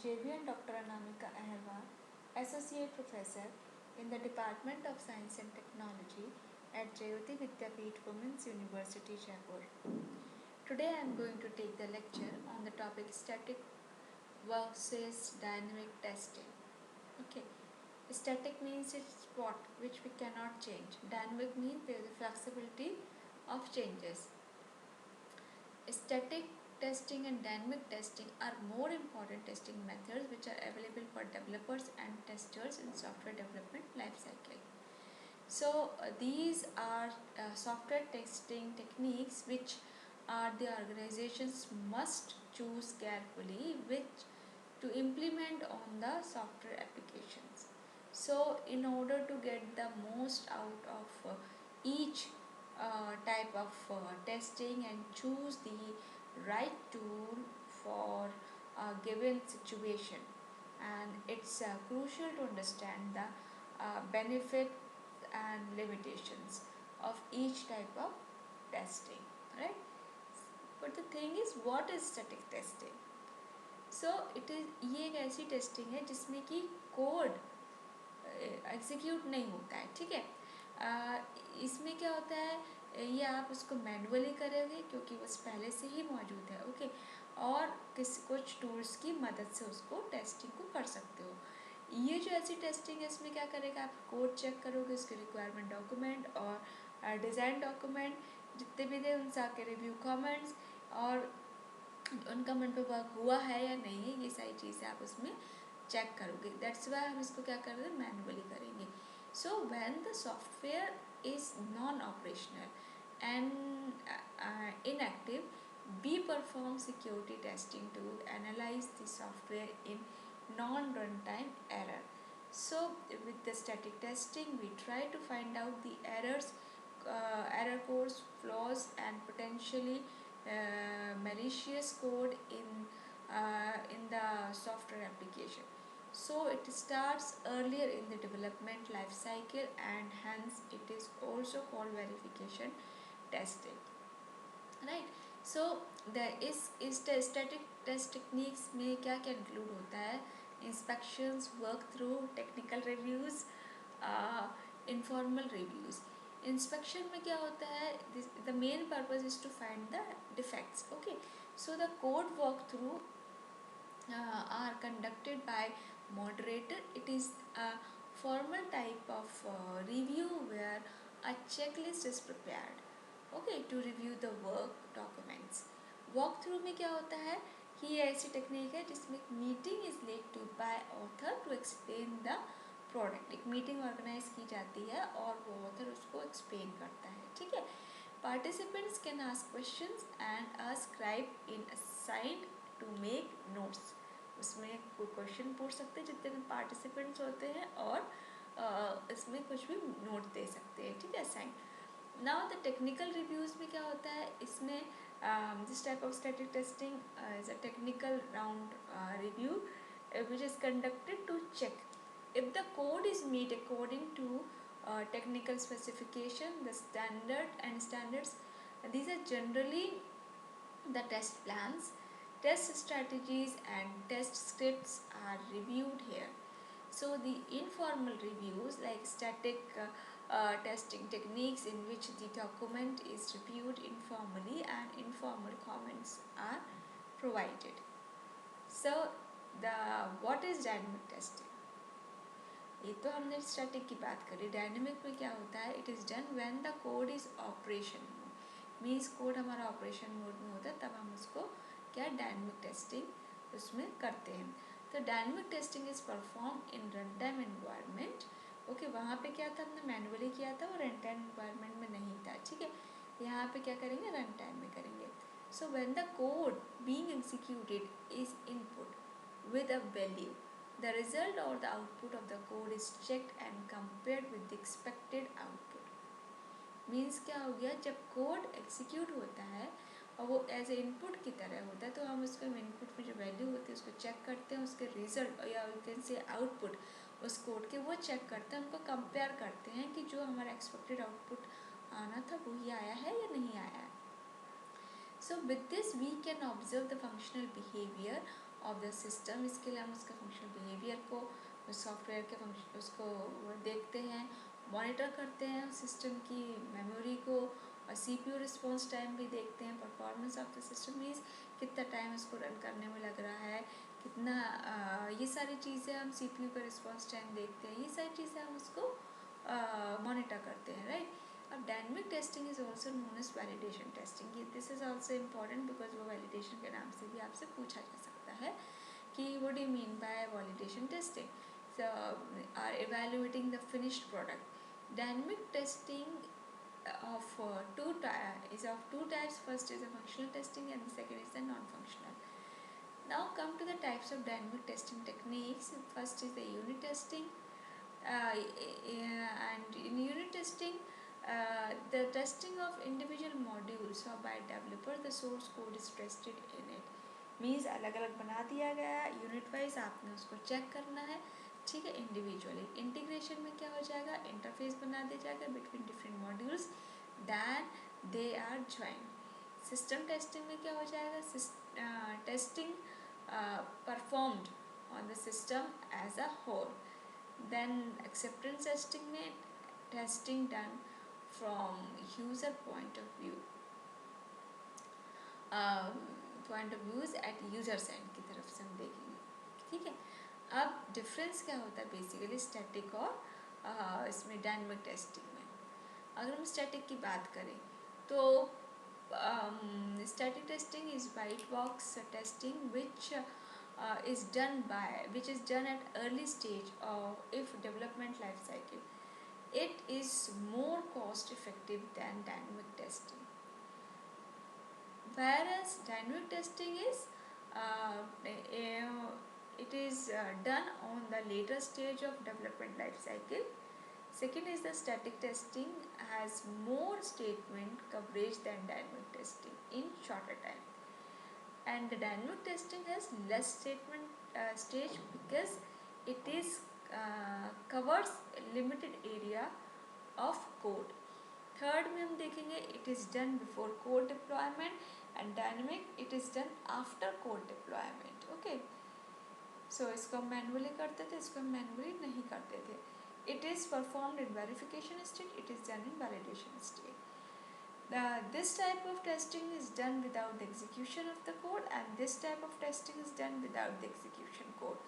Name-JV'n Dr.Anamika Ahirwar, Associate Professor in the Department of Science and Technology at Jayoti Vidyapeeth Women's University, Jaipur. Today I am going to take the lecture on the topic static versus dynamic testing. Okay. Static means it's what which we cannot change. Dynamic means there is a flexibility of changes. Static testing and dynamic testing are more important testing methods which are available for developers and testers in software development lifecycle. So these are software testing techniques which the organizations must choose carefully which to implement on the software applications. So in order to get the most out of each type of testing and choose the right tool for a given situation, and it's crucial to understand the benefit and limitations of each type of testing, right? But the thing is, what is static testing? So it is ये एक ऐसी testing है जिसमें कि code execute नहीं होता है, ठीक है। इसमें क्या होता है, ये आप उसको मैनुअली करोगे क्योंकि वो पहले से ही मौजूद है, ओके। और कुछ टूल्स की मदद से उसको टेस्टिंग को कर सकते हो। ये जो ऐसी टेस्टिंग है इसमें क्या करेगा, आप कोड चेक करोगे, उसके रिक्वायरमेंट डॉक्यूमेंट और डिज़ाइन डॉक्यूमेंट जितने भी थे उनसे आके रिव्यू कमेंट्स और उनका मन पे वर्क हुआ है या नहीं है, ये सारी चीज़ें आप उसमें चेक करोगे। दैट्स वाई हम इसको क्या कर रहे हैं, मैनुअली करेंगे। So when the software is non operational and inactive, we perform security testing to analyze the software in non-runtime error. So with the static testing we try to find out the errors, error codes, flaws and potentially malicious code in the software application. So it starts earlier in the development life cycle and hence it is also called verification testing, right? So there is the static test techniques में क्या क्या include होता है, inspections, work through, technical reviews, informal reviews. Inspection में क्या होता है, the main purpose is to find the defects, okay. So the code walkthrough are conducted by moderator. It is a formal type of review where a checklist is prepared, okay, to review the work documents. Walkthrough में क्या होता है कि ये ऐसी technique है जिसमें meeting is led to by author to explain the product. एक मीटिंग ऑर्गेनाइज की जाती है और वो ऑथर उसको एक्सप्लेन करता है, ठीक है। Participants can ask questions and a scribe in assigned to make notes. उसमें कोई क्वेश्चन पूछ सकते हैं जितने पार्टिसिपेंट्स होते हैं और इसमें कुछ भी नोट दे सकते हैं, ठीक है, assign. Now the technical reviews में क्या होता है, इसमें this type of static testing is a technical round review which is conducted to check if the code is meet according to technical specification, the standards. These are generally the test plans, test strategies and test scripts are reviewed here. So the informal reviews like static testing techniques in which the document is reviewed informally and informal comments are provided. So the what is dynamic testing? ये तो हमने static की बात करी। Dynamic में क्या होता है, it is done when the code is operation mode, means code हमारा ऑपरेशन मोड में होता है तब हम उसको क्या डायनेमिक टेस्टिंग उसमें करते हैं। तो dynamic testing is perform in run time environment, okay. वहाँ पे क्या था, हमने मैनुअली किया था और रन टाइम एनवायरनमेंट में नहीं था, ठीक है। यहाँ पे क्या करेंगे, रन टाइम में करेंगे। So when the code being executed is input with a value, the result or the output of the code is checked and compared with the expected output. Means क्या हो गया, जब कोड एग्जीक्यूट होता है और वो एज ए इनपुट की तरह होता है तो हम उसको इनपुट में जो वैल्यू होती है उसको चेक करते हैं, उसके रिजल्ट या यू कैन से आउटपुट उस कोड के वो चेक करते हैं, उनको कंपेयर करते हैं कि जो हमारा एक्सपेक्टेड आउटपुट आना था वही आया है या नहीं आया है। So with this we can observe the functional behavior of the system. इसके लिए हम उसके फंक्शनल बिहेवियर को, उस सॉफ्टवेयर के फंक्शन उसको देखते हैं, मॉनिटर करते हैं उस सिस्टम की मेमोरी को, और CPU रिस्पॉन्स टाइम भी देखते हैं। Performance of the system means कितना टाइम उसको रन करने में लग रहा है, कितना ये सारी चीज़ें हम CPU का रिस्पॉन्स टाइम देखते हैं, ये सारी चीज़ें हम उसको मॉनिटर करते हैं, राइट। अब dynamic testing is also known as validation testing. This is also important because वो वैलिडेशन के नाम से भी आपसे पूछा जा सकता है कि what do you mean by validation testing, so are evaluating the finished product. Dynamic testing is of two types. First is a functional testing and the second is the non-functional. Now come to the types of dynamic testing techniques. First is the unit testing, and in unit testing the testing of individual modules or by developer, the source code is tested in it. Means अलग अलग बना दिया गया, unit wise आपने उसको check करना है, ठीक है, इंडिविजुअली। इंटीग्रेशन में क्या हो जाएगा, इंटरफेस बना दिया जाएगा between different modules, then they are join. System testing में क्या हो जाएगा, testing performed on the system as a whole. Then acceptance testing में testing done from user point of view, point of views at users end की तरफ से हम देखेंगे, ठीक है। अब डिफरेंस क्या होता है बेसिकली स्टैटिक और इसमें डायनेमिक टेस्टिंग में। अगर हम स्टैटिक की बात करें तो static testing is white box testing which is done at early stage of if development life cycle. It is more cost effective than dynamic testing, whereas dynamic testing is it is done on the later stage of development life cycle. Second is the static testing has more statement coverage than dynamic testing in shorter time, and the dynamic testing has less statement stage because it is covers limited area of code. Third में हम देखेंगे it is done before code deployment and dynamic it is done after code deployment. Okay, so इसको हम manually करते थे, इसको हम manually नहीं करते थे। It is performed in verification stage, it is done in validation stage. This type of testing is done without the execution of the code, and this type of testing is done without the execution code.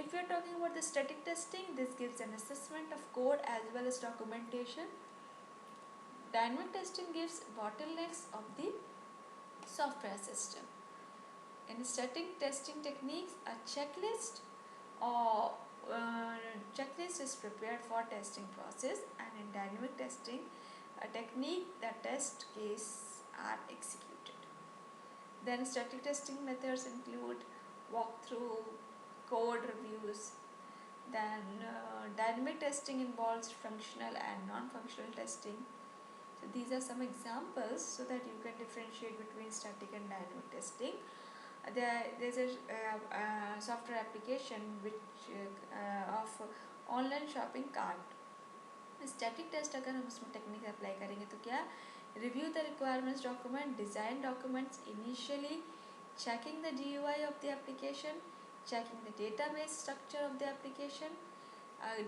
If we are talking about the static testing, this gives an assessment of code as well as documentation. Dynamic testing gives bottlenecks of the software system. In static testing techniques, a checklist or checklist is prepared for testing process, and in dynamic testing, a technique, the test case are executed. Then static testing methods include walkthrough, code reviews. Then dynamic testing involves functional and non-functional testing. So these are some examples so that you can differentiate between static and dynamic testing. There's a software application which of online shopping cart. Static test अगर हम उसमें technique apply करेंगे तो क्या, review the requirements document, design documents initially, checking the GUI of the application, checking the database structure of the application.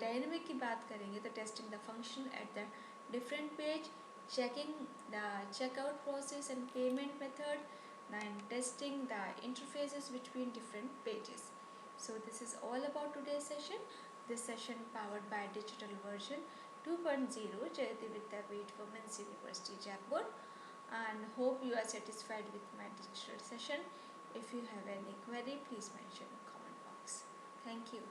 Dynamic की बात करेंगे तो testing the function at the different page, checking the checkout process and payment method, and testing the interfaces between different pages. So this is all about today's session. This session powered by digital version 2.0 Jayoti Vidyapeeth Women's University Jaipur, and hope you are satisfied with my digital session. If you have any query, please mention in comment box. Thank you.